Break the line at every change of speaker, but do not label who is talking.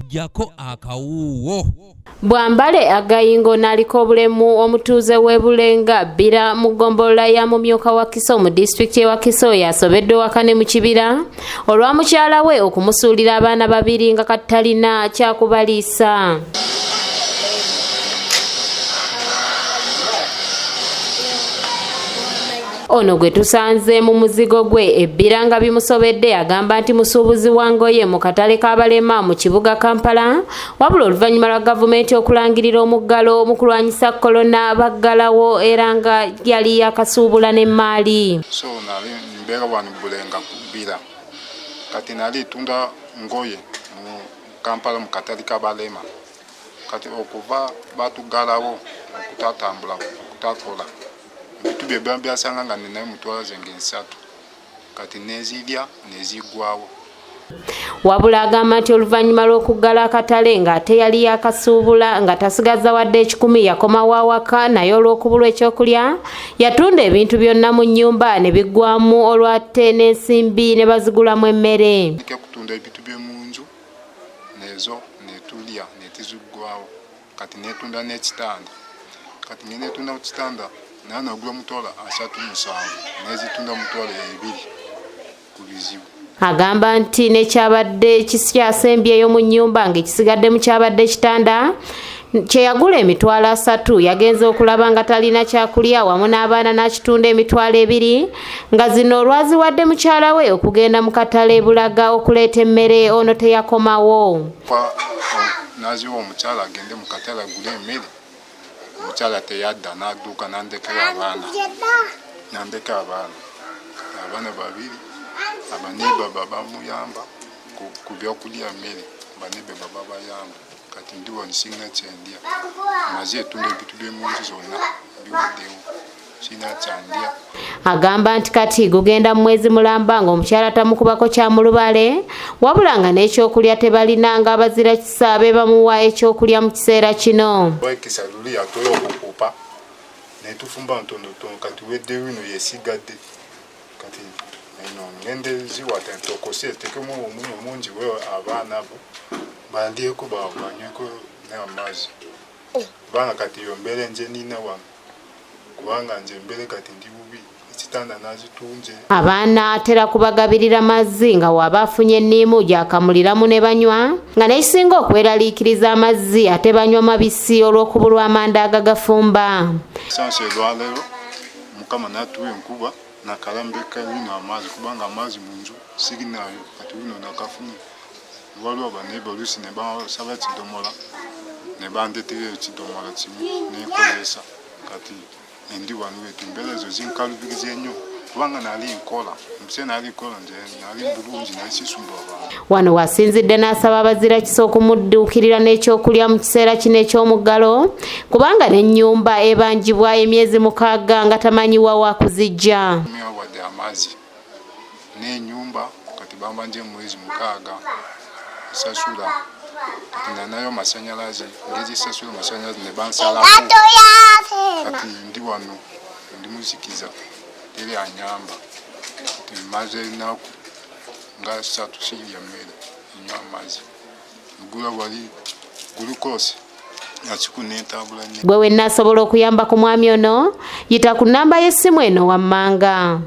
jako akawuwo.
Bwambale agayingo naliko obulemu omutuuze w'Ebulenga Bbira mu ggombolola ya Mumyuka wa Kiso mu disitulikiti y'e Wakiso yasobedde wakane mu kibira olwa mukyala we okumusuulira abaana babiri nga katalina kyakubaliisa. Ono gwe tusanze mu muzigo gwe Ebbira nga bimusobedde agamba nti musuubuzi wa ngoye mu katale k'abalema mu kibuga Kampala wabula oluvannyuma lwa gavumenti okulangirira omuggalo mu kulwanyisa kolona baggalawo era nga yali yakasuubula n'emmaali.
So nali mbeera wano Bulenga ku Bbira kati nali tunda ngoye mu Kampala mu katale k'abalema kati okuva batuggalawo okutatambula okutakola bitu bye byasanga nga ninayo mutwala zenge 3 kati nezirya nezigwawo.
Wabula agamba nti oluvannyuma lw'okuggala akatale ng'ate yali yakasuubula nga tasigaza wadde ekikumi yakomawo awaka naye olw'okubulwa ekyokulya yatunda ebintu byonna mu nnyumba ne biggwamu olwatte n'ensimbi ne bazigulamu emmere.
Kutunda ebintu by'omunju nezo netulya netizigwawo kati netunda n'ekitanda kati ngene netunda ku kitanda nana ogula mutwala 37 nezitunda mutwala 2 ku bizibu.
Agamba nti nekyabadde kisyasembyeyo mu nnyumba ng'ekisigadde mu kyabadde kitanda kye yagula emitwalo 3 yagenze okulaba nga talina kyakulya wamu n'abaana n'akitunda emitwalo 2 nga zino olwaziwadde mukyala we okugenda mu katale Bulaga okuleeta emmere ono teyakomawo.
Naziwa omukyala agende mu katale agule emmere omukyala teyadda n'adduuka n'andekera abaana babiri abaneiba babamuyamba ku byokulya mmere abaneiba babayamba kati ndi wano sirina kyendya maze etunda ebintu by'omunju zonna biweddewo sirina kyandya.
Agamba nti kati gugenda mu mwezi mulamba ng'omukyala tamukubako kya mu lubale wabula nga n'ekyokulya tebalina nga abazira kisa be bamuwa ekyokulya mu kiseera kino.
Ekisa luli yatola okukupa netufumba ntonotono kati wedde wino yesigadde kati ngende ziwata ntokose tekemu omumu mungi we abaana bo bandyeko banyweko n'amazzi kubanga kati yombere nje nina wano kubanga nje mbere kati ndi bubi ekitanda nazitunje.
Abaana atera kubagabirira amazzi nga waba afunye enniimu gyakamuliramu ne banywa nga nekisinga okweraliikiriza amazzi ate banywa mabisi olw'okubulwa amanda agagafumba.
Sanse lwaleero mukama natuwa enkuba nakalambeka wino amazzi kubanga amazzi munju sirinayo kati wino nakafuna waliwo abaneiba oluusi ne basaba ekidomola ne bandetera ekidomola kimu nekozesa kati endi wano wetu embeera ezo zinkalubiriza ennyo kubanga nali nkola omuseera nali nkola nje nali bulungi nali sisumba abantu.
Wano wasinzidde n'asaba abazira kisa okumudduukirira n'ekyokulya mu kiseera kino eky'omuggalo kubanga n'ennyumba ebanjibwa emyezi 6 nga tamanyiwa wa kuzijja.
Wadde amazzi n'ennyumba kati bambanje mwezi 6 isasula kati nanayo masanyalaze ngezisasula masanyalaze ne bansalaku kati ndi wano ndi muzikiza eri anyamba timaze naku nga 3 sirya mmere nywa amazzi gula wali glucose
gwe wenna asobola okuyamba ku mwami ono yita ku nnamba y'essimu eno wammanga.